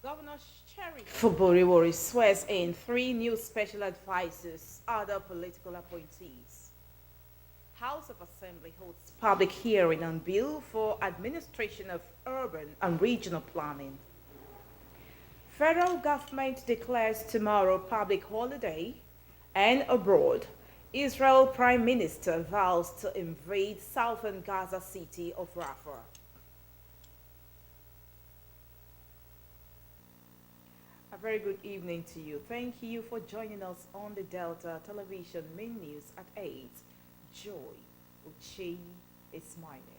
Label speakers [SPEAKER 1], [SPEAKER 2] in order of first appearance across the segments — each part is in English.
[SPEAKER 1] Governor Sheriff Fuburiwori swears in three new special advisors, other political appointees. House of Assembly holds public hearing on bill for administration of urban and regional planning. Federal government declares tomorrow public holiday, and abroad, Israel Prime Minister vows to invade southern Gaza city of Rafah. A very good evening to you. Thank you for joining us on the Delta Television Main News at 8. Joy Uche Ismail.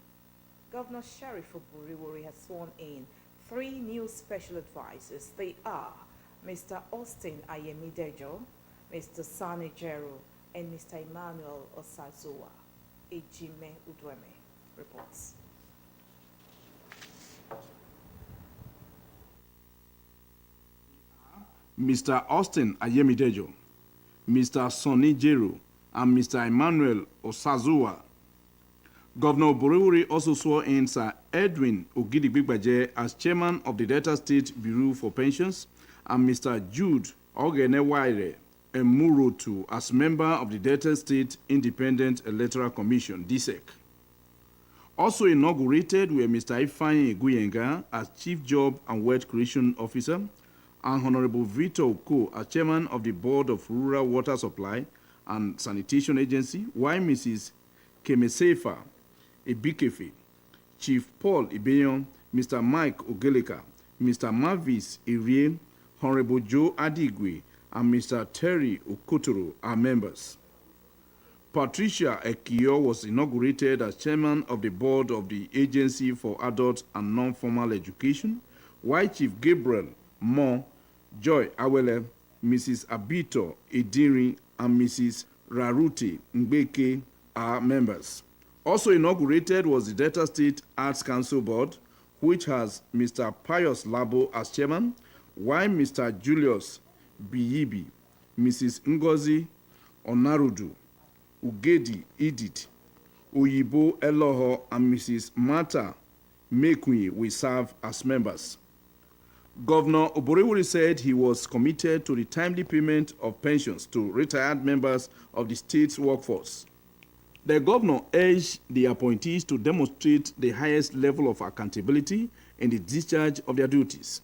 [SPEAKER 1] Governor Sheriff Fuburiwori has sworn in three new special advisors. They are Mr. Austin Ayemidejo, Mr. Sani Jero, and Mr. Emmanuel Osazoa. Ejime Udweme reports.
[SPEAKER 2] Mr. Austin Ayemidejo, Mr. Sonny Jero, and Mr. Emmanuel Osazoa. Governor Buriwori also swore in Sir Edwin Ogidigbegbagye as chairman of the Delta State Bureau for Pensions and Mr. Jude Ogenewaire Emurotu as member of the Delta State Independent Electoral Commission, DSEC. Also inaugurated were Mr. Ifeanyi Eguyenga as Chief Job and Wealth Creation Officer and Honorable Victor Oko as Chairman of the Board of Rural Water Supply and Sanitation Agency, while Mrs. Kemesefa Ebikefe, Chief Paul Ibeyon, Mr. Mike Ogeleka, Mr. Mavis Irie, Honorable Joe Adigwe, and Mr. Terry Okotoro are members. Patricia Ekio was inaugurated as Chairman of the Board of the Agency for Adult and Non-Formal Education, while Chief Gabriel Mo, Joy Awele, Mrs. Abito Ediri, and Mrs. Raruti Mbeke are members. Also inaugurated was the Delta State Arts Council Board, which has Mr. Pius Labo as chairman, while Mr. Julius Biyibi, Mrs. Ngozi Onarudu, Ugedi Edith, Uyibo Eloho, and Mrs. Martha Mekwi will serve as members. Governor Oborewori said he was committed to the timely payment of pensions to retired members of the state's workforce. The governor urged the appointees to demonstrate the highest level of accountability in the discharge of their duties.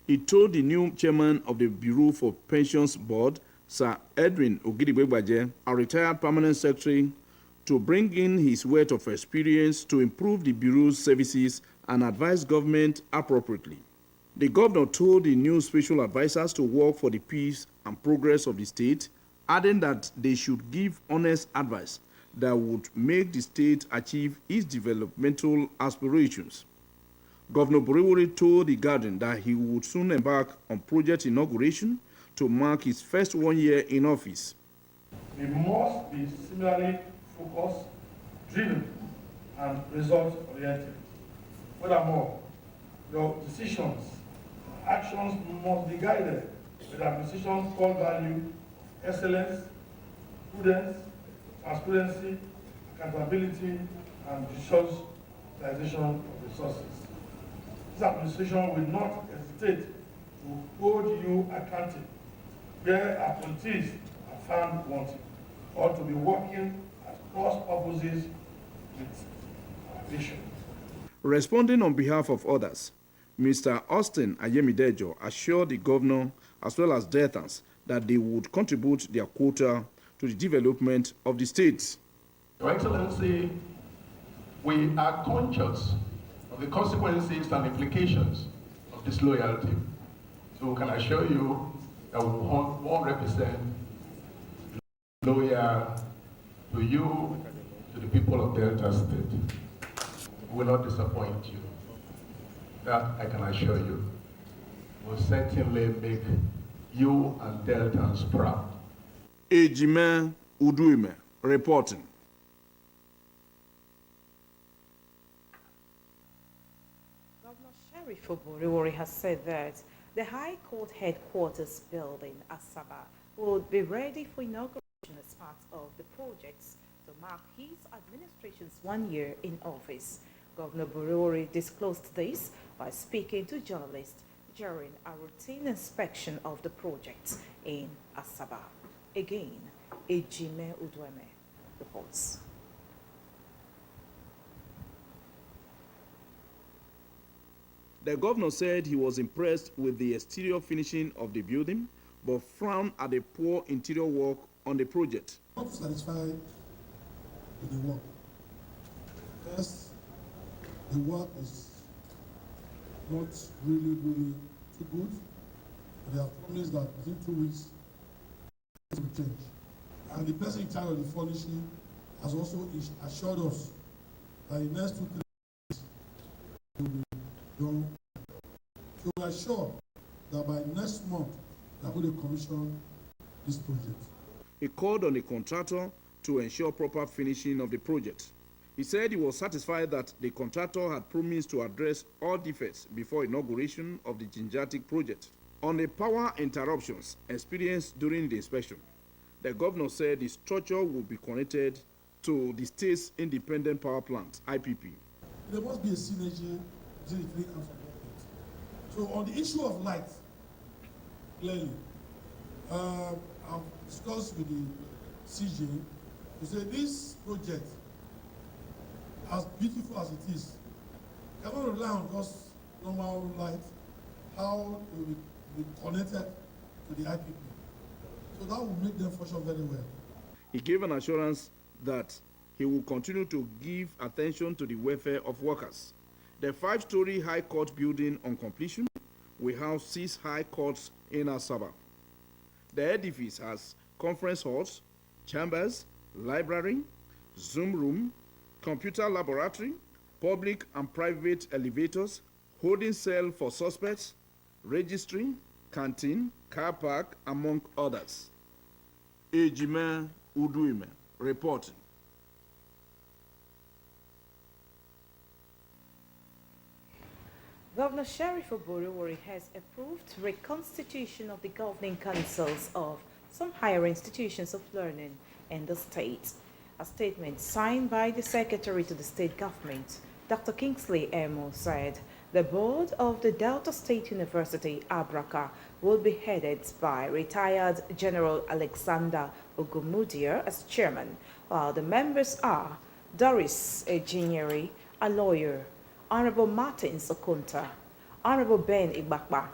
[SPEAKER 2] He told the new chairman of the Bureau for Pensions Board, Sir Edwin Ogidigbegbagye, a retired permanent secretary, to bring in his wealth of experience to improve the Bureau's services and advise government appropriately. The governor told the new special advisors to work for the peace and progress of the state, adding that they should give honest advice that would make the state achieve its developmental aspirations. Governor Buriwori told the Guardian that he would soon embark on project inauguration to mark his first 1 year in office.
[SPEAKER 3] We must be similarly focused, driven, and result-oriented. Furthermore, your decisions, actions must be guided with our decisions core value, excellence, prudence, transparency, accountability, and judicious utilization of resources. This administration will not hesitate to hold you accountable where appointees are found wanting, or to be working at cross purposes with our vision.
[SPEAKER 2] Responding on behalf of others, Mr. Austin Ayemidejo assured the governor as well as Deltans that they would contribute their quota to the development of the state.
[SPEAKER 4] Your Excellency, we are conscious of the consequences and implications of disloyalty. So can I assure you that we won't represent loyal to you, to the people of Delta State. We will not disappoint you. That I can assure you. We'll certainly make you and Deltans proud.
[SPEAKER 2] Ejime Uduime reporting.
[SPEAKER 1] Governor Sheriff Fuburiwori has said that the High Court headquarters building, Asaba, will be ready for inauguration as part of the projects to mark his administration's 1 year in office. Governor Buriwori disclosed this by speaking to journalists during a routine inspection of the project in Asaba. Again, Ejime Udweme reports.
[SPEAKER 2] The governor said he was impressed with the exterior finishing of the building, but frowned at the poor interior work on the project.
[SPEAKER 5] Not satisfied with the work. First, the work is not really too good. They have promised that within 2 weeks it will change. And the person in charge of the furnishing has also assured us that in the next 2-3 weeks it will be done. So we are sure that by next month we are going to commission this project.
[SPEAKER 2] He called on the contractor to ensure proper finishing of the project. He said he was satisfied that the contractor had promised to address all defects before inauguration of the Ginjatic project. On the power interruptions experienced during the inspection, the governor said the structure will be connected to the state's independent power plant, IPP.
[SPEAKER 5] There must be a synergy between the three arms of government. So on the issue of light, clearly, I've discussed with the CJ to say this project, as beautiful as it is, cannot rely on just normal light, how it will be connected to the IPP. So that will make them function very well.
[SPEAKER 2] He gave an assurance that he will continue to give attention to the welfare of workers. The 5-story High Court building on completion will house 6 High Courts in Asaba. The edifice has conference halls, chambers, library, Zoom room, computer laboratory, public and private elevators, holding cell for suspects, registry, canteen, car park, among others. Ejime Uduime reporting.
[SPEAKER 1] Governor Sheriff Oborowori has approved reconstitution of the governing councils of some higher institutions of learning in the state. A statement signed by the Secretary to the State Government, Dr. Kingsley Emo, said the board of the Delta State University, Abraka, will be headed by retired General Alexander Ogumudia as chairman, while the members are Doris Ejinyeri, a lawyer, Honorable Martins Okunta, Honorable Ben Igbakba,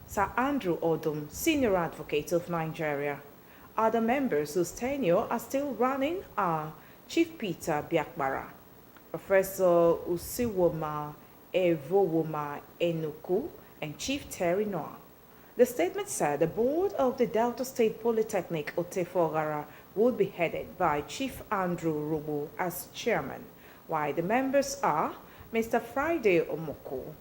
[SPEAKER 1] Sir Andrew Odum, Senior Advocate of Nigeria. Other members whose tenure are still running are Chief Peter Biakbara, Professor Usiwoma Evowoma Enuku, and Chief Terry Noah. The statement said the board of the Delta State Polytechnic Otefogara would be headed by Chief Andrew Rubu as chairman, while the members are Mr. Friday Omoko,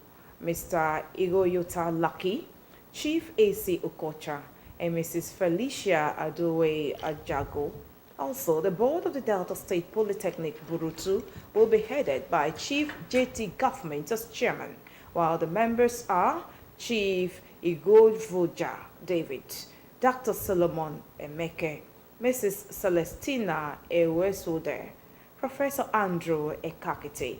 [SPEAKER 1] Mr. Igoyota Lucky, Chief A.C. Okocha, and Mrs. Felicia Adowe Ajago. Also, the board of the Delta State Polytechnic Burutu will be headed by Chief J.T. Government as chairman, while the members are Chief Igovuja David, Dr. Solomon Emeke, Mrs. Celestina Ewesode, Professor Andrew Ekakite.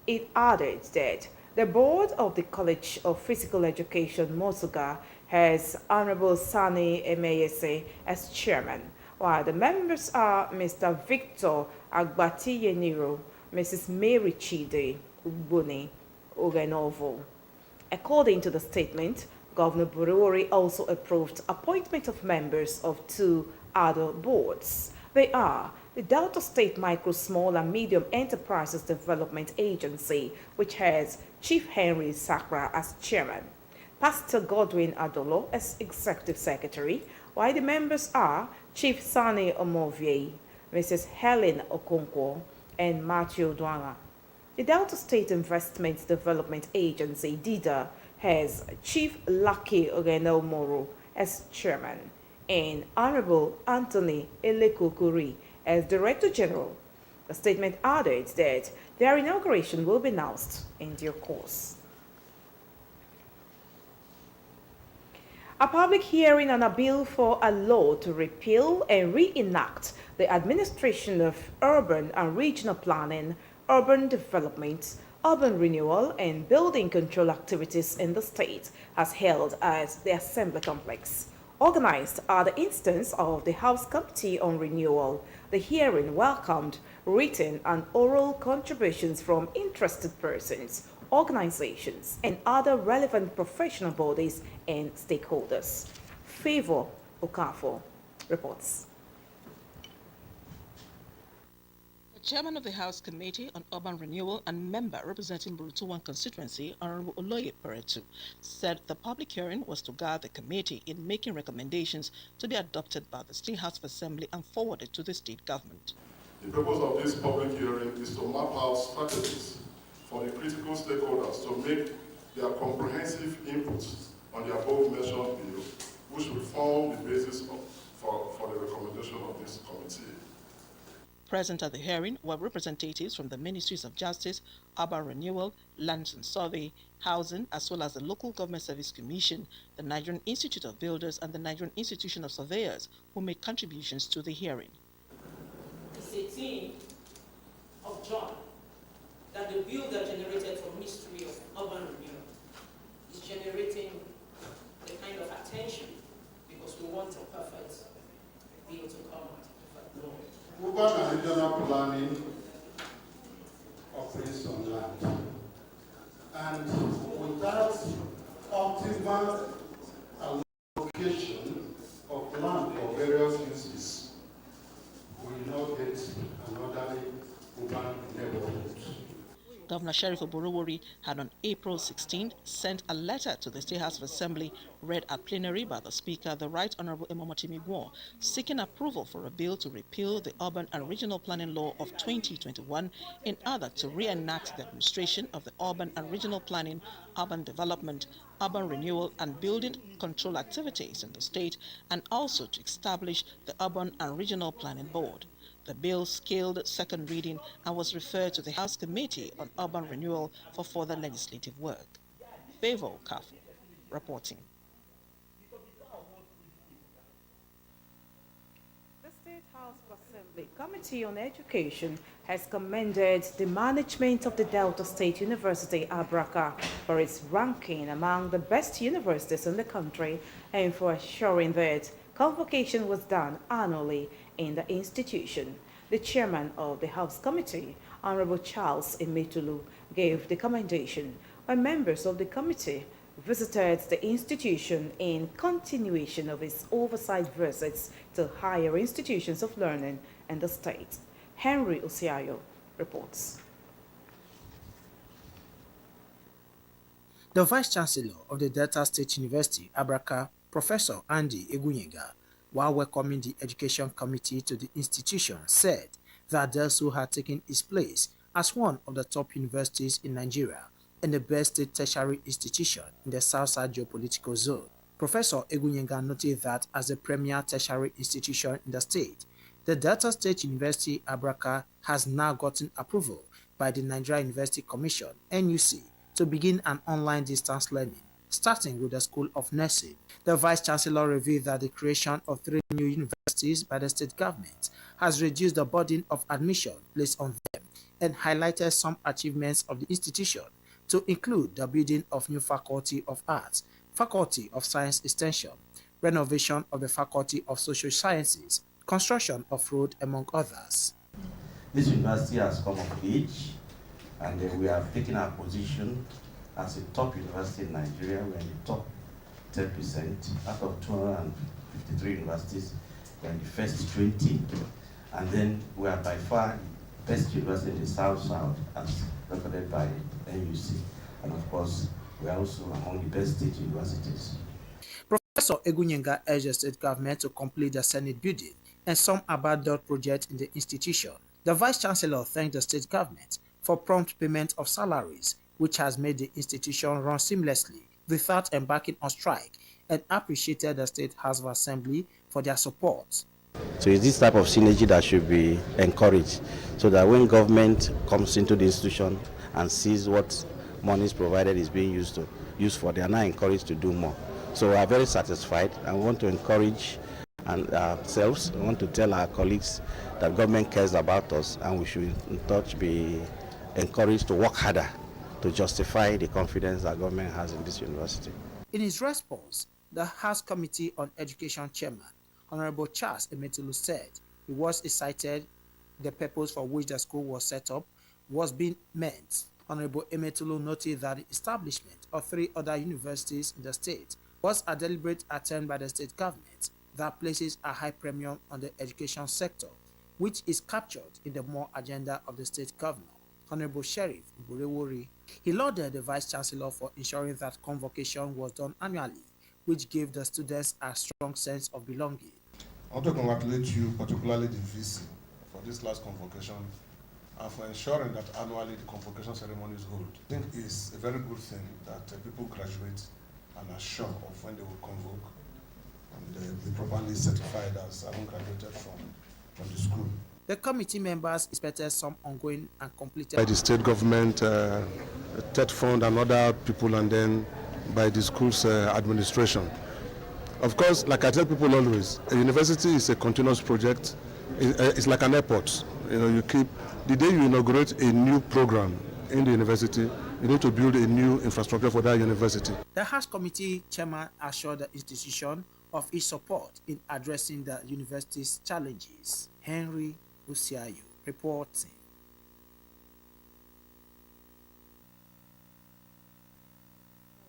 [SPEAKER 1] It added that the board of the College of Physical Education, Mosuga, has Honorable Sani Emeyese as chairman, while the members are Mr. Victor Agbati Yeniro, Mrs. Mary Chide Ubuni Ogenovo. According to the statement, Governor Buruwari also approved appointment of members of 2 other boards. They are the Delta State Micro, Small and Medium Enterprises Development Agency, which has Chief Henry Sakra as chairman, Pastor Godwin Adolo as executive secretary, while the members are Chief Sani Omovie, Mrs. Helen Okonkwo, and Matthew Dwanga. The Delta State Investment Development Agency, DIDA, has Chief Lucky Ogenel Moro as chairman, and Honorable Anthony Elekokuri as Director General. The statement added that their inauguration will be announced in due course. A public hearing on a bill for a law to repeal and reenact the Administration of Urban and Regional Planning, Urban Development urban renewal and building control activities in the state has held at the Assembly Complex. Organized at the instance of the House Committee on Renewal, the hearing welcomed written and oral contributions from interested persons, organizations, and other relevant professional bodies and stakeholders. Favor Okafor reports.
[SPEAKER 6] Chairman of the House Committee on Urban Renewal and member representing Burutuwan constituency, Honorable Oloye Peretu, said the public hearing was to guide the committee in making recommendations to be adopted by the State House of Assembly and forwarded to the state government.
[SPEAKER 7] The purpose of this public hearing is to map out strategies for the critical stakeholders to make their comprehensive inputs on the above-mentioned bill, which will form the basis for the recommendation of this committee.
[SPEAKER 6] Present at the hearing were representatives from the Ministries of Justice, Urban Renewal, Lands and Survey, Housing, as well as the Local Government Service Commission, the Nigerian Institute of Builders, and the Nigerian Institution of Surveyors, who made contributions to the hearing.
[SPEAKER 8] It's a theme of joy that the bill that generated from Ministry of Urban Renewal is generating the kind of attention because we want a perfect bill to come out, a perfect law.
[SPEAKER 9] Urban and regional planning operates on land. And without optimal allocation of land for various uses, we will not get an orderly urban neighborhood.
[SPEAKER 6] Governor Sheriff Oborowori had on April 16th sent a letter to the State House of Assembly read at plenary by the Speaker, the Right Honorable Imomotimi Gwo, seeking approval for a bill to repeal the Urban and Regional Planning Law of 2021 in order to reenact the administration of the urban and regional planning, urban development, urban renewal and building control activities in the state, and also to establish the Urban and Regional Planning Board. The bill scaled second reading and was referred to the House Committee on Urban Renewal for further legislative work. Favor Okafor reporting.
[SPEAKER 1] The State House of Assembly Committee on Education has commended the management of the Delta State University, Abraka, for its ranking among the best universities in the country and for assuring that convocation was done annually in the institution. The chairman of the House Committee, Honorable Charles Emetulu, gave the commendation, while members of the committee visited the institution in continuation of its oversight visits to higher institutions of learning in the state. Henry Osiayo reports.
[SPEAKER 10] The Vice-Chancellor of the Delta State University, Abraka, Professor Andy Egunyenga, while welcoming the Education Committee to the institution, said that DELSU had taken its place as one of the top universities in Nigeria and the best state tertiary institution in the South-Side geopolitical zone. Professor Egunyenga noted that as the premier tertiary institution in the state, the Delta State University, Abraka, has now gotten approval by the Nigeria University Commission, NUC, to begin an online distance learning, starting with the School of Nursing. The Vice-Chancellor revealed that the creation of 3 new universities by the state government has reduced the burden of admission placed on them and highlighted some achievements of the institution, to include the building of new Faculty of Arts, Faculty of Science Extension, renovation of the Faculty of Social Sciences, construction of road, among others.
[SPEAKER 11] This university has come of age, and we have taken our position as a top university in Nigeria. We're in the top 10% out of 253 universities. We're in the first 20, and then we are by far the best university in the South-South as recorded by NUC. And of course, we are also among the best state universities.
[SPEAKER 10] Professor Egunyenga urged the state government to complete the Senate building and some abandoned projects in the institution. The Vice-Chancellor thanked the state government for prompt payment of salaries, which has made the institution run seamlessly without embarking on strike, and appreciated the State House of Assembly for their support.
[SPEAKER 12] So it's this type of synergy that should be encouraged, so that when government comes into the institution and sees what money is provided is being used for, they are now encouraged to do more. So we are very satisfied and want to encourage ourselves. We want to tell our colleagues that government cares about us, and we should in touch be encouraged to work harder to justify the confidence that government has in this university.
[SPEAKER 10] In his response, the House Committee on Education Chairman, Honorable Charles Emetulu, said he was excited the purpose for which the school was set up was being met. Honorable Emetulu noted that the establishment of 3 other universities in the state was a deliberate attempt by the state government that places a high premium on the education sector, which is captured in the more agenda of the state governor, Honorable Sheriff Oborevwori. He lauded the Vice Chancellor for ensuring that convocation was done annually, which gave the students a strong sense of belonging.
[SPEAKER 5] I want to congratulate you, particularly the VC, for this last convocation and for ensuring that annually the convocation ceremony is held. I think it's a very good thing that people graduate and are sure of when they will convoke and be properly certified as having graduated from the school.
[SPEAKER 10] The committee members expected some ongoing and completed
[SPEAKER 5] By the state government, TED Fund and other people, and then by the school's administration. Of course, like I tell people always, a university is a continuous project. It's like an airport. You know, you keep, the day you inaugurate a new program in the university, you need to build a new infrastructure for that university.
[SPEAKER 10] The House Committee Chairman assured the institution of its support in addressing the university's challenges. Henry Usiayu reporting.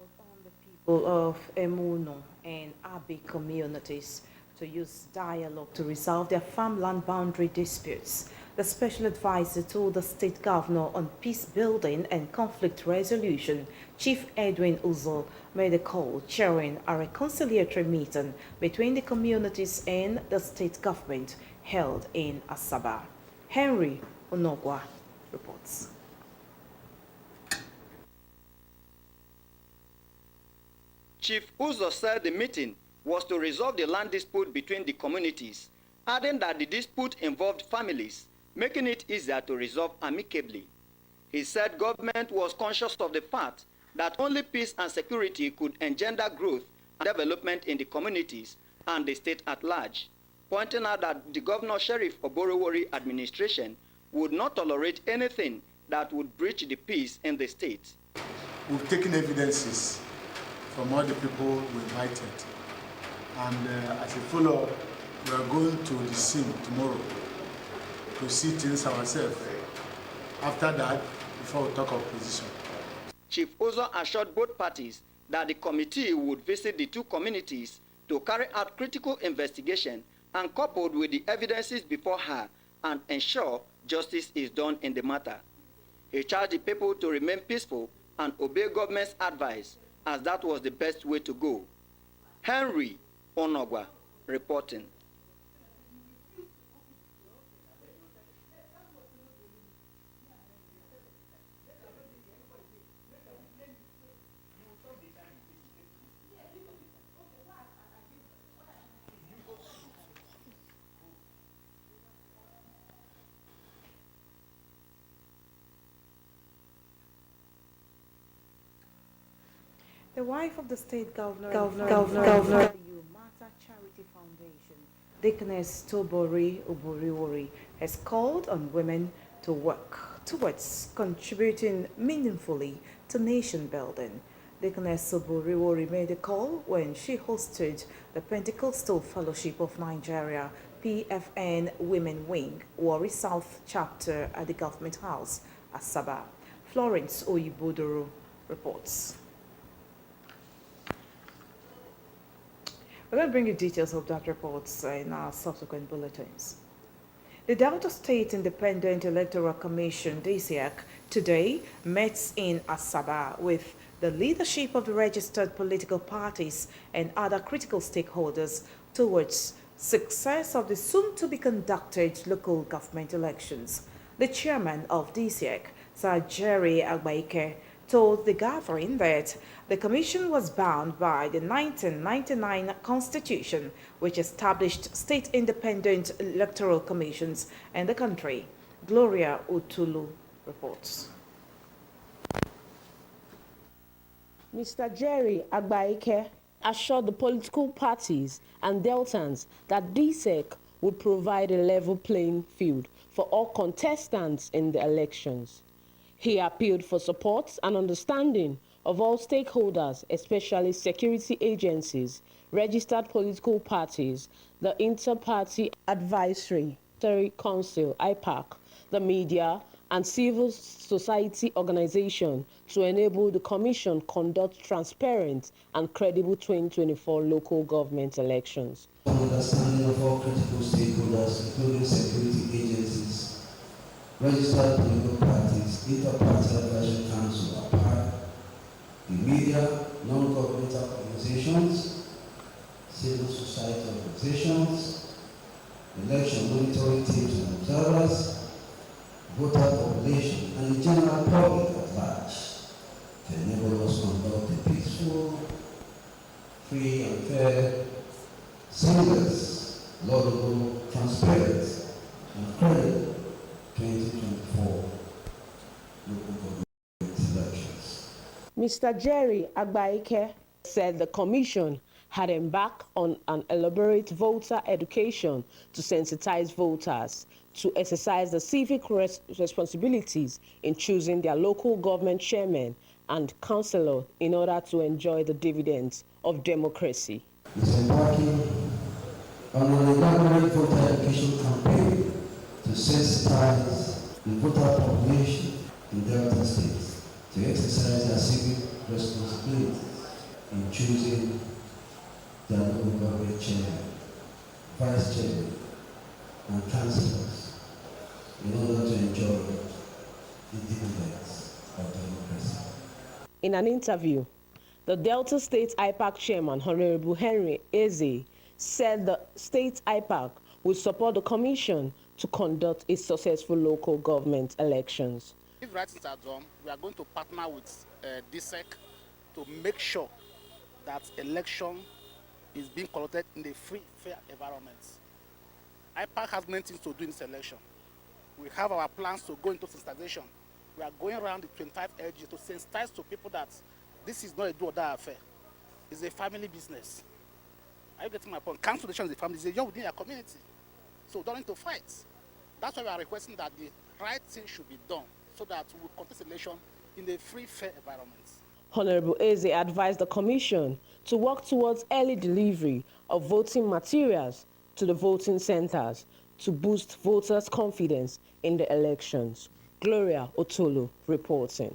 [SPEAKER 1] On the people of Emuno and Abi communities to use dialogue to resolve their farmland boundary disputes. The special advisor to the state governor on peace building and conflict resolution, Chief Edwin Uzo, made a call chairing a reconciliatory meeting between the communities and the state government held in Asaba. Henry Onogwa reports.
[SPEAKER 13] Chief Uzo said the meeting was to resolve the land dispute between the communities, adding that the dispute involved families, making it easier to resolve amicably. He said government was conscious of the fact that only peace and security could engender growth and development in the communities and the state at large, pointing out that the Governor Sheriff Oborevwori administration would not tolerate anything that would breach the peace in the state.
[SPEAKER 14] We've taken evidences from all the people we invited, and as a follow-up, we are going to the scene tomorrow to see things ourselves. After that, before we talk of position.
[SPEAKER 13] Chief Uzo assured both parties that the committee would visit the two communities to carry out critical investigation and coupled with the evidences before her and ensure justice is done in the matter. He charged the people to remain peaceful and obey government's advice, as that was the best way to go. Henry Onogwa reporting.
[SPEAKER 1] The wife of the state governor of the Mata Charity Foundation, Deaconess Tobori Oborevwori, has called on women to work towards contributing meaningfully to nation building. Deaconess Oborevwori made a call when she hosted the Pentecostal Fellowship of Nigeria PFN Women Wing, Warri South Chapter at the Government House, Asaba. Florence Oyibodoro reports. We're going to bring you details of that report in our subsequent bulletins. The Delta State Independent Electoral Commission, DCEC, today met in Asaba with the leadership of the registered political parties and other critical stakeholders towards success of the soon-to-be-conducted local government elections. The chairman of DCEC, Sir Jerry Agbaike, told the gathering that the commission was bound by the 1999 Constitution, which established state independent electoral commissions in the country. Gloria Utulu reports.
[SPEAKER 15] Mr. Jerry Agbaike assured the political parties and Deltans that DCEC would provide a level playing field for all contestants in the elections. He appealed for support and understanding of all stakeholders, especially security agencies, registered political parties, the Inter-Party Advisory Council, IPAC, the media, and civil society organization to enable the Commission conduct transparent and credible 2024 local government elections.
[SPEAKER 16] Understanding of all critical stakeholders, including security agencies, registered political parties, Inter-Party Advisory Council, APAC, the media, non-governmental organizations, civil society organizations, election monitoring teams and observers, voter population, and the general public at large to enable us to conduct a peaceful, free and fair, seamless, laudable, transparent, and credible 2024 local government elections.
[SPEAKER 15] Mr. Jerry Agbaike said the Commission had embarked on an elaborate voter education to sensitize voters to exercise the civic responsibilities in choosing their local government chairman and councillor in order to enjoy the dividends of democracy.
[SPEAKER 16] Is embarking on an elaborate voter education campaign to sensitize the voter population in Delta State to exercise their civic responsibilities in choosing their local government chairman, vice chairman, and councillors in order to enjoy the dividends of democracy.
[SPEAKER 15] In an interview, the Delta State IPAC chairman, Honorable Henry Eze, said the state IPAC would support the Commission to conduct a successful local government elections.
[SPEAKER 17] If right things are done, we are going to partner with DSEC to make sure that election is being conducted in a free, fair environment. IPAC has many things to do in this election. We have our plans to go into sensitization. We are going around the 25 LG to sensitize to people that this is not a do-or-die affair. It's a family business. Are you getting my point? Cancellation is a family. It's a job within your community. So don't need to fight. That's why we are requesting that the right thing should be done so that we will contest election in a free, fair environment.
[SPEAKER 15] Honorable Eze advised the Commission to work towards early delivery of voting materials to the voting centers to boost voters' confidence in the elections. Gloria Otolo reporting.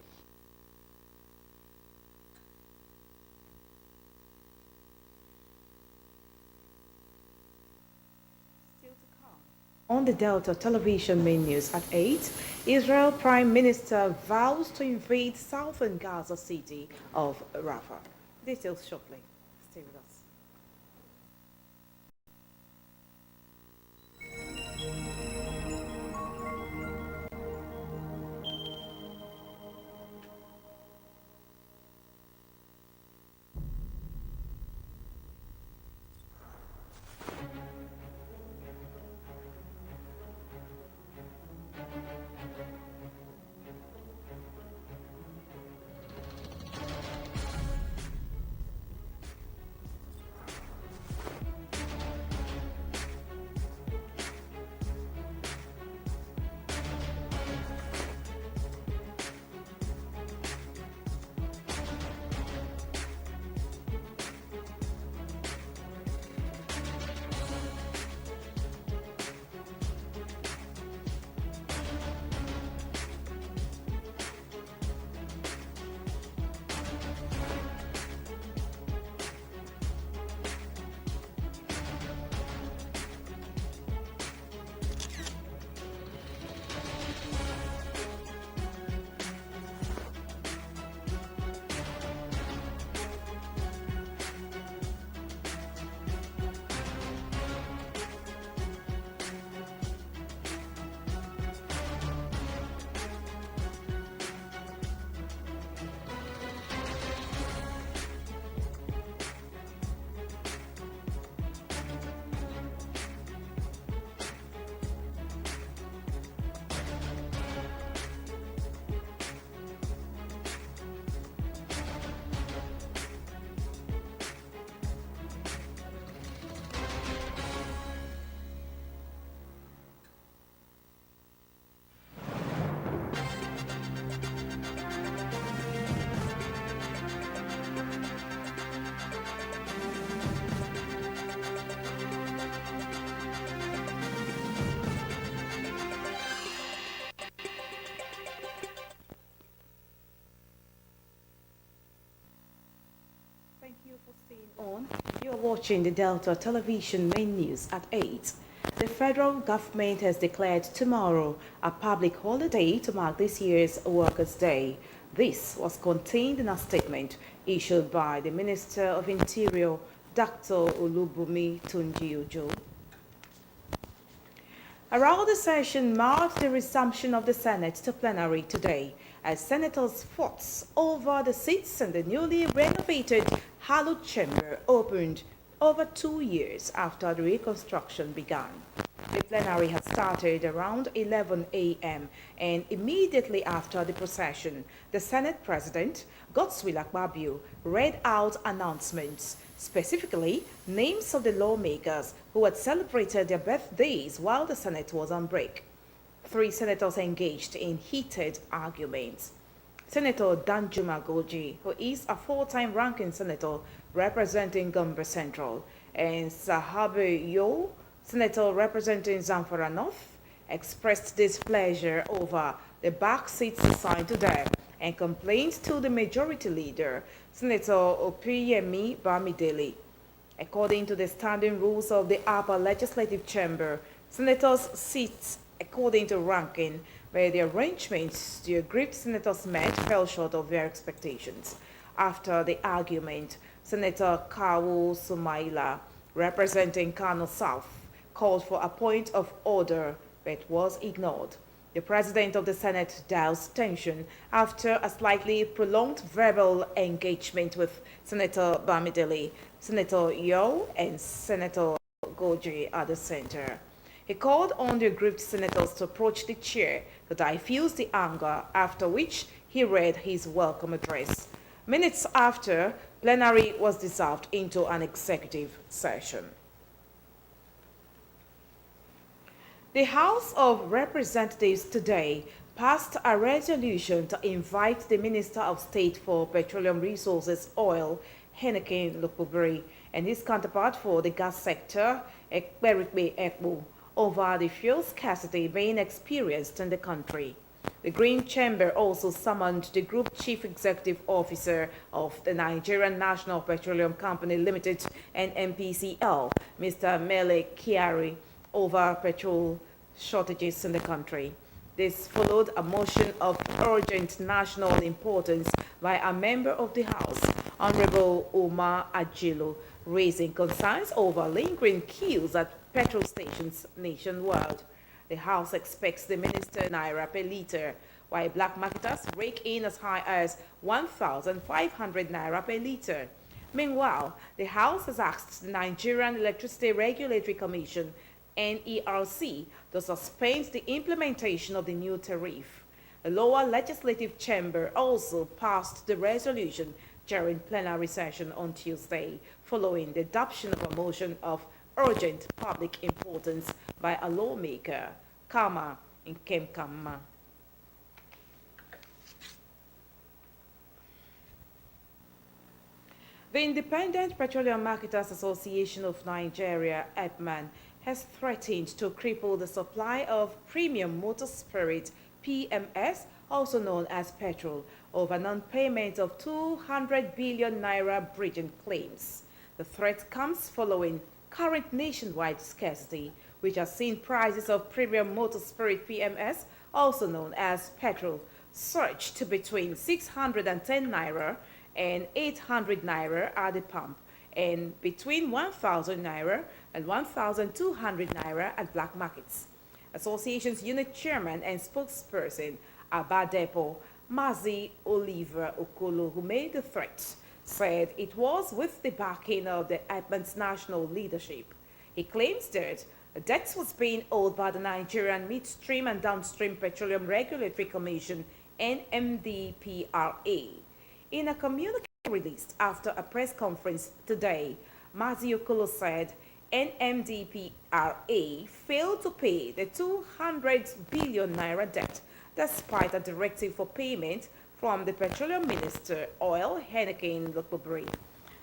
[SPEAKER 1] On the Delta television main news at 8, Israel Prime Minister vows to invade southern Gaza city of Rafah. Details shortly. Stay with us. watching the Delta Television main news at 8. The federal government has declared tomorrow a public holiday to mark this year's Workers' Day. This was contained in a statement issued by the Minister of Interior, Dr. Olubunmi Tunji-Ojo. A rowdy session marked the resumption of the Senate to plenary today as senators fought over the seats in the newly renovated hallowed chamber opened over 2 years after the reconstruction began. The plenary had started around 11 a.m. and immediately after the procession, the Senate President, Godswill Akpabio, read out announcements, specifically names of the lawmakers who had celebrated their birthdays while the Senate was on break. 3 senators engaged in heated arguments. Senator Danjuma Goji, who is a 4-time ranking senator representing Gombe Central, and Sahabe Yo, senator representing Zamfara North, expressed displeasure over the back seats assigned to them and complained to the majority leader, Senator Opiyemi Bamidele. According to the standing rules of the upper legislative chamber, senators' seats according to ranking, where the arrangements the aggrieved senators met fell short of their expectations. After the argument, Senator Kawu Sumaila, representing Kano South, called for a point of order but was ignored. The President of the Senate doused tension after a slightly prolonged verbal engagement with Senator Bamidele, Senator Yo, and Senator Goji at the center. He called on the aggrieved senators to approach the chair to diffuse the anger, after which he read his welcome address. Minutes after, plenary was dissolved into an executive session. The House of Representatives today passed a resolution to invite the Minister of State for Petroleum Resources, Oil, Henneken Lukuburi, and his counterpart for the gas sector, Ekberikbe Ekbu, over the fuel scarcity being experienced in the country. The Green Chamber also summoned the Group Chief Executive Officer of the Nigerian National Petroleum Company Limited, NNPCL, Mr. Mele Kyari, over petrol shortages in the country. This followed a motion of urgent national importance by a member of the House, Honorable Omar Ajilo, raising concerns over lingering queues at petrol stations nationwide. The House expects the minister naira per litre, while black marketers rake in as high as 1,500 naira per litre. Meanwhile, the House has asked the Nigerian Electricity Regulatory Commission, NERC, to suspend the implementation of the new tariff. The lower legislative chamber also passed the resolution during plenary session on Tuesday, following the adoption of a motion of urgent public importance by a lawmaker, Kama Nkemkama. The Independent Petroleum Marketers Association of Nigeria, EPMAN, has threatened to cripple the supply of premium motor spirit, PMS, also known as petrol, over non-payment of 200 billion naira bridging claims. The threat comes following current nationwide scarcity, which has seen prices of premium motor spirit, PMS, also known as petrol, surge to between 610 naira and 800 naira at the pump, and between 1,000 naira and 1,200 naira at black markets. Association's unit chairman and spokesperson, Abadepo Mazi Oliver Okolo, who made the threat, said it was with the backing of the EPMAN's national leadership. He claims that a debt was being owed by the Nigerian Midstream and Downstream Petroleum Regulatory Commission, NMDPRA. In a communique released after a press conference today, Mazi Okolo said NMDPRA failed to pay the 200 billion naira debt despite a directive for payment from the Petroleum Minister, Oil, Henneken Lukuburi.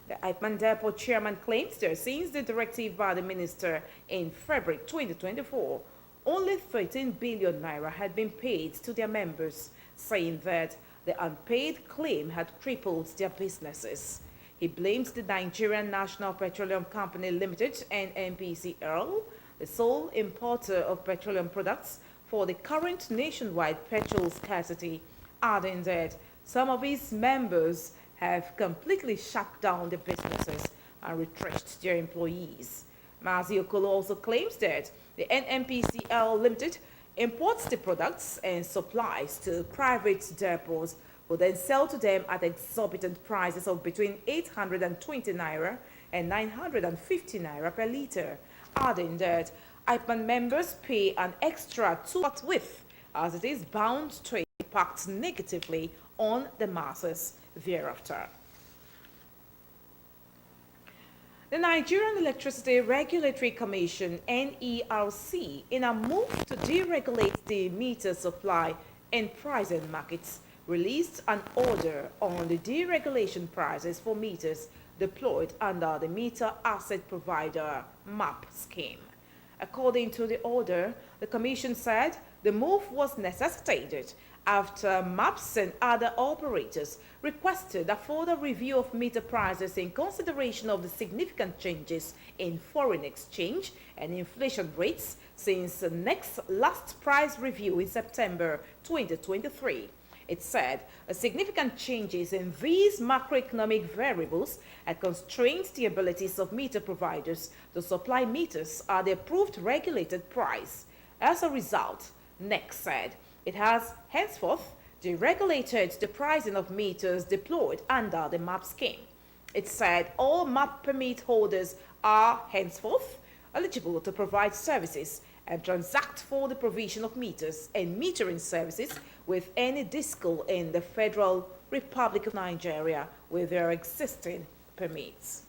[SPEAKER 1] The EPMAN Depot chairman claims that since the directive by the minister in February 2024, only 13 billion naira had been paid to their members, saying that the unpaid claim had crippled their businesses. He blames the Nigerian National Petroleum Company Limited, NNPCL, the sole importer of petroleum products, for the current nationwide petrol scarcity, adding that some of his members have completely shut down their businesses and retrenched their employees. Mazi Okolo also claims that the NNPCL Limited imports the products and supplies to private depots who then sell to them at exorbitant prices of between 820 naira and 950 naira per litre, adding that IPMAN members pay an extra to what with, as it is bound to impact negatively on the masses thereafter. The Nigerian Electricity Regulatory Commission, NERC, in a move to deregulate the meter supply and pricing markets, released an order on the deregulation prices for meters deployed under the Meter Asset Provider MAP scheme. According to the order, the Commission said the move was necessitated after MAPs and other operators requested a further review of meter prices in consideration of the significant changes in foreign exchange and inflation rates since the last price review in September 2023. It said significant changes in these macroeconomic variables had constrained the abilities of meter providers to supply meters at the approved regulated price. As a result, NEC said it has henceforth deregulated the pricing of meters deployed under the MAP scheme. It said all MAP permit holders are henceforth eligible to provide services and transact for the provision of meters and metering services with any DISCO in the Federal Republic of Nigeria with their existing permits.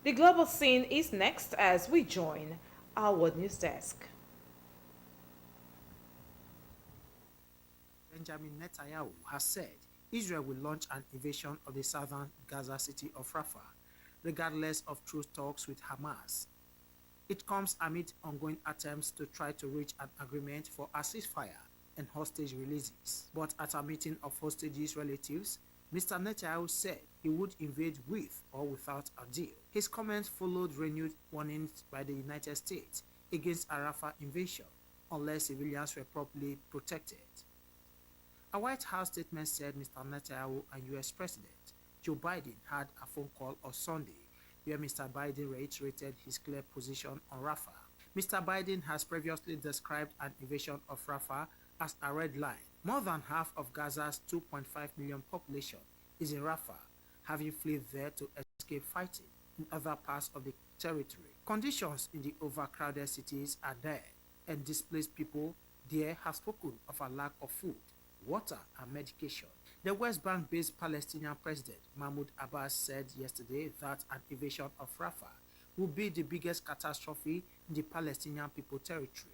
[SPEAKER 1] The global scene is next as we join our World News Desk.
[SPEAKER 10] Benjamin Netanyahu has said Israel will launch an invasion of the southern Gaza city of Rafah, regardless of truce talks with Hamas. It comes amid ongoing attempts to try to reach an agreement for a ceasefire and hostage releases. But at a meeting of hostages' relatives, Mr. Netanyahu said he would invade with or without a deal. His comments followed renewed warnings by the United States against a Rafah invasion unless civilians were properly protected. A White House statement said Mr. Netanyahu and U.S. President Joe Biden had a phone call on Sunday where Mr. Biden reiterated his clear position on Rafah. Mr. Biden has previously described an invasion of Rafah as a red line. More than half of Gaza's 2.5 million population is in Rafah, having fled there to escape fighting in other parts of the territory. Conditions in the overcrowded cities are there, and displaced people there have spoken of a lack of food, water, and medication. The West Bank-based Palestinian President Mahmoud Abbas said yesterday that an invasion of Rafah would be the biggest catastrophe in the Palestinian People territory.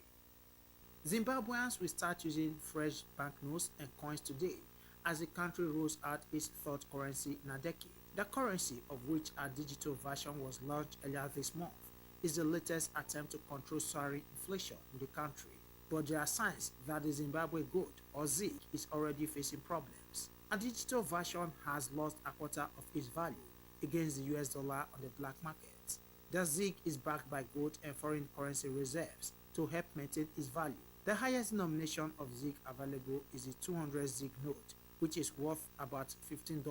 [SPEAKER 10] Zimbabweans will start using fresh banknotes and coins today as the country rolls out its third currency in a decade. The currency, of which a digital version was launched earlier this month, is the latest attempt to control soaring inflation in the country. But there are signs that the Zimbabwe gold, or ZiG, is already facing problems. A digital version has lost a quarter of its value against the US dollar on the black market. The ZiG is backed by gold and foreign currency reserves to help maintain its value. The highest denomination of ZiG available is the 200 ZiG note, which is worth about $15.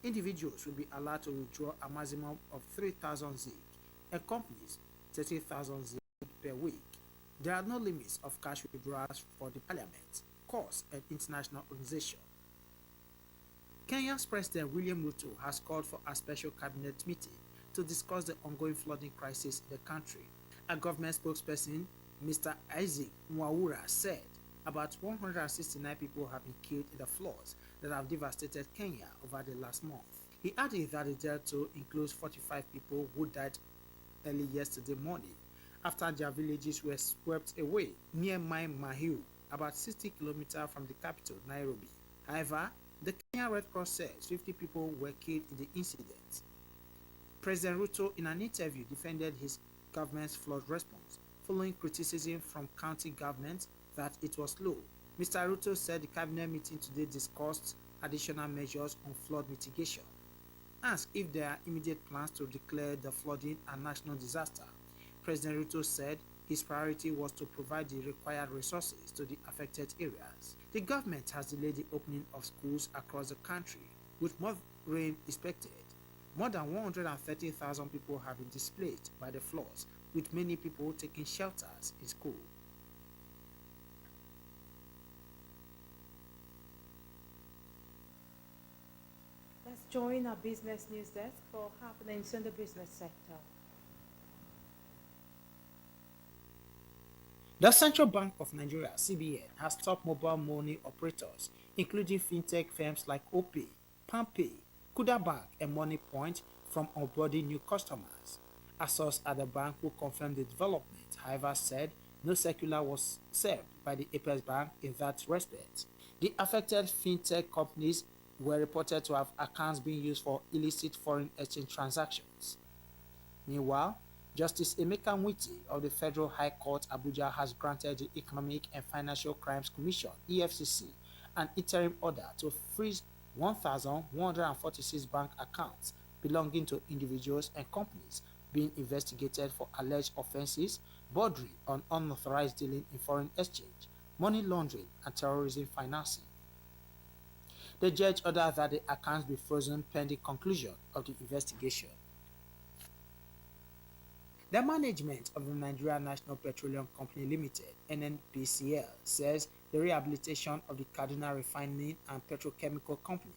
[SPEAKER 10] Individuals will be allowed to withdraw a maximum of 3,000 ZiG and companies 30,000 ZiG per week. There are no limits of cash withdrawals for the parliament, courts, and international organizations. Kenya's President William Ruto has called for a special cabinet meeting to discuss the ongoing flooding crisis in the country. A government spokesperson, Mr. Isaac Mwaura, said about 169 people have been killed in the floods that have devastated Kenya over the last month. He added that the death toll includes 45 people who died early yesterday morning after their villages were swept away near Mai Mahiu, about 60 kilometers from the capital, Nairobi. However, the Kenya Red Cross says 50 people were killed in the incident. President Ruto, in an interview, defended his government's flood response, following criticism from county governments that it was slow. Mr. Ruto said the cabinet meeting today discussed additional measures on flood mitigation. Asked if there are immediate plans to declare the flooding a national disaster, President Ruto said his priority was to provide the required resources to the affected areas. The government has delayed the opening of schools across the country, with more rain expected. More than 130,000 people have been displaced by the floods, with many people taking shelters in school.
[SPEAKER 1] Let's join our business news desk for happenings in the business sector.
[SPEAKER 10] The Central Bank of Nigeria, CBN, has stopped mobile money operators, including fintech firms like Opay, PalmPay, Kuda Bank, and MoneyPoint, from onboarding new customers. A source at the bank who confirmed the development, however, said no circular was served by the Apex Bank in that respect. The affected fintech companies were reported to have accounts being used for illicit foreign exchange transactions. Meanwhile, Justice Emeka Nwiti of the Federal High Court Abuja has granted the Economic and Financial Crimes Commission (EFCC) an interim order to freeze 1,146 bank accounts belonging to individuals and companies being investigated for alleged offenses bordering on unauthorized dealing in foreign exchange, money laundering, and terrorism financing. The judge ordered that the accounts be frozen pending conclusion of the investigation. The management of the Nigeria National Petroleum Company Limited (NNPCL) says the rehabilitation of the Kaduna Refining and Petrochemical Company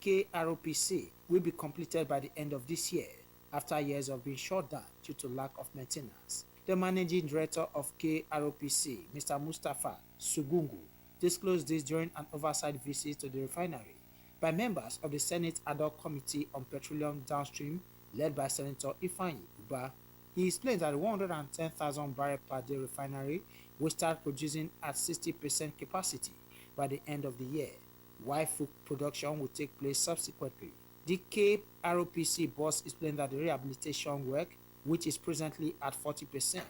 [SPEAKER 10] (KROPC) will be completed by the end of this year, after years of being shut down due to lack of maintenance. The managing director of KROPC, Mr. Mustapha Sugungu, disclosed this during an oversight visit to the refinery by members of the Senate Ad hoc Committee on Petroleum Downstream, led by Senator Ifeanyi Ubah. He explained that the 110,000 barrel per day refinery will start producing at 60% capacity by the end of the year, while full production will take place subsequently. The KROPC boss explained that the rehabilitation work, which is presently at 40%,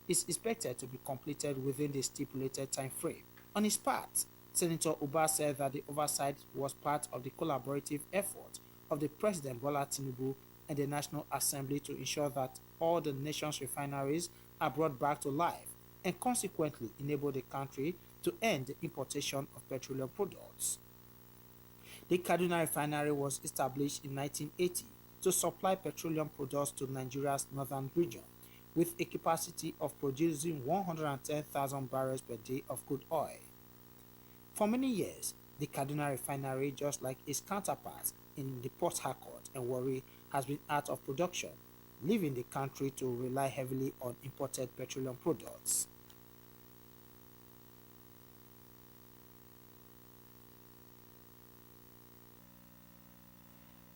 [SPEAKER 10] is expected to be completed within the stipulated time frame. On his part, Senator Ubah said that the oversight was part of the collaborative effort of the President Bola Tinubu and the National Assembly to ensure that all the nation's refineries are brought back to life and consequently enable the country to end the importation of petroleum products. The Kaduna Refinery was established in 1980 to supply petroleum products to Nigeria's northern region, with a capacity of producing 110,000 barrels per day of crude oil. For many years, the Kaduna Refinery, just like its counterparts in the Port Harcourt and Warri, has been out of production, leaving the country to rely heavily on imported petroleum products.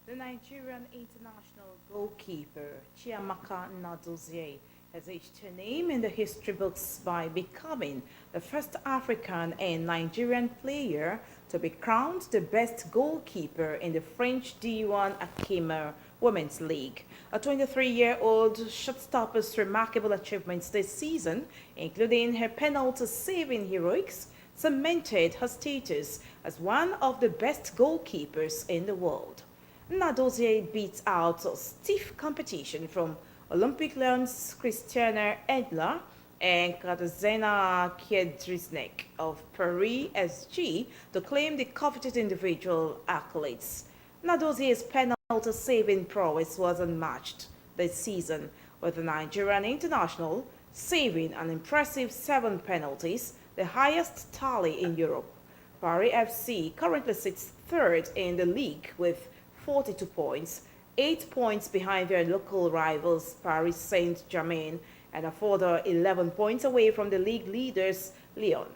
[SPEAKER 1] The Nigerian international goalkeeper Chiamaka Nnadozie has etched her name in the history books by becoming the first African and Nigerian player to be crowned the best goalkeeper in the French D1 Akima Women's League. A 23-year-old shotstopper's remarkable achievements this season, including her penalty-saving heroics, cemented her status as one of the best goalkeepers in the world. Nnadozie beat out stiff competition from Olympic Lyon's Christiana Edler and Katarzyna Kiedrysnik of Paris SG to claim the coveted individual accolades. Nnadozie's penalty-saving prowess was unmatched this season, with the Nigerian international saving an impressive 7 penalties, the highest tally in Europe. Paris FC currently sits third in the league with 42 points, 8 points behind their local rivals Paris Saint-Germain and a further 11 points away from the league leaders Lyon.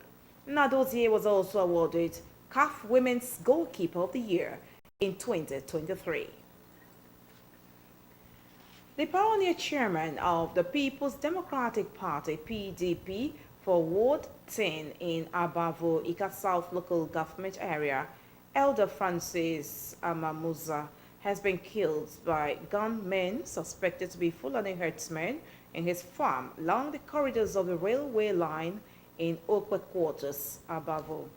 [SPEAKER 1] Nnadozie was also awarded CAF Women's Goalkeeper of the Year in 2023. The pioneer chairman of the People's Democratic Party (PDP) for Ward 10 in Abavo, Ika South local government area, Elder Francis Amamuza, has been killed by gunmen suspected to be Fulani herdsmen in his farm along the corridors of the railway line in Okwe Quarters, Abavo.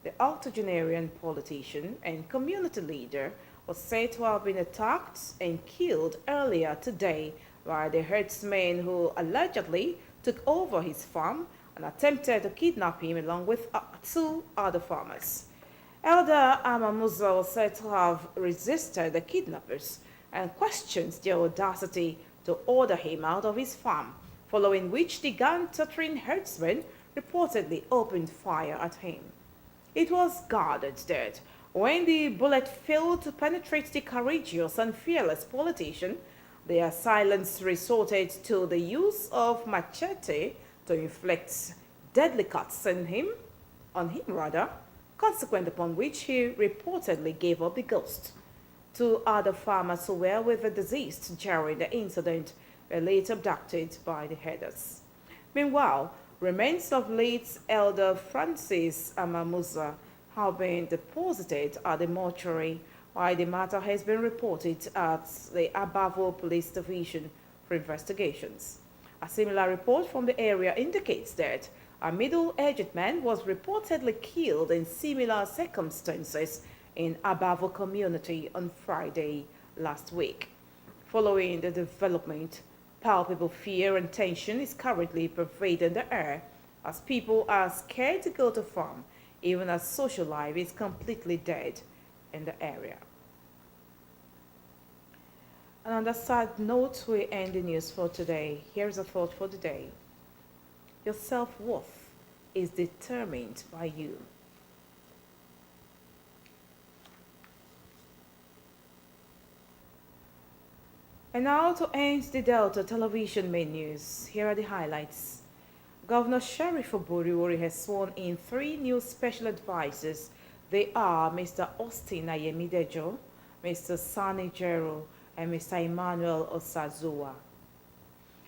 [SPEAKER 1] the octogenarian politician and community leader, was said to have been attacked and killed earlier today by the herdsmen who allegedly took over his farm and attempted to kidnap him along with 2 other farmers. Elder Amamuza was said to have resisted the kidnappers and questioned their audacity to order him out of his farm, following which the gun-tottering herdsmen reportedly opened fire at him. It was guarded that when the bullet failed to penetrate the courageous and fearless politician, the assailants resorted to the use of machete to inflict deadly cuts on him, consequent upon which he reportedly gave up the ghost. 2 other farmers who were with the deceased during the incident were later abducted by the herders. Meanwhile, remains of late Elder Francis Amamuza have been deposited at the mortuary, while the matter has been reported at the Abavo Police Division for investigations. A similar report from the area indicates that a middle-aged man was reportedly killed in similar circumstances in Abavo community on Friday last week. Following the development, palpable fear and tension is currently pervading the air as people are scared to go to farm, even as social life is completely dead in the area. And on that sad note, we end the news for today. Here's a thought for the day. Your self-worth is determined by you. And now to end the Delta Television main news, here are the highlights. Governor Sheriff Oboriwori has sworn in 3 new special advisors. They are Mr. Austin Ayemidejo, Mr. Sani Jero, and Mr. Emmanuel Osazua.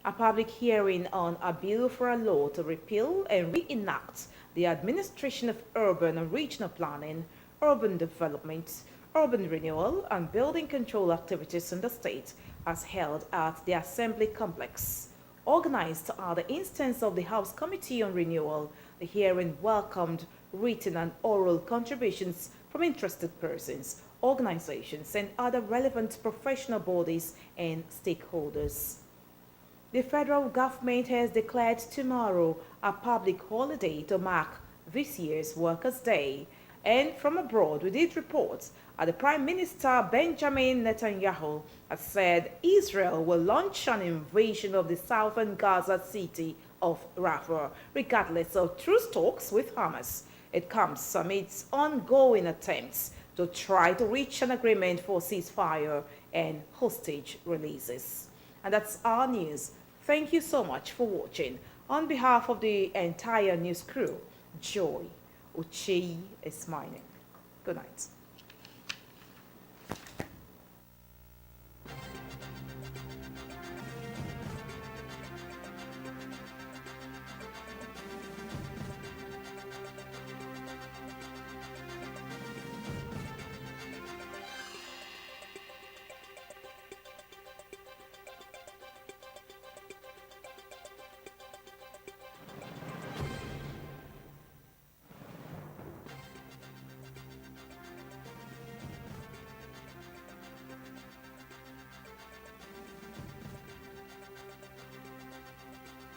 [SPEAKER 1] A public hearing on a bill for a law to repeal and reenact the administration of urban and regional planning, urban development, urban renewal, and building control activities in the state as held at the Assembly Complex. Organized at the instance of the House Committee on Renewal, the hearing welcomed written and oral contributions from interested persons, organizations, and other relevant professional bodies and stakeholders. The federal government has declared tomorrow a public holiday to mark this year's Workers' Day. And from abroad, we did report the Prime Minister Benjamin Netanyahu has said Israel will launch an invasion of the southern Gaza city of Rafah, regardless of truce talks with Hamas. It comes amid ongoing attempts to try to reach an agreement for ceasefire and hostage releases. And that's our news. Thank you so much for watching. On behalf of the entire news crew, Joy Ucheyi is my name. Good night.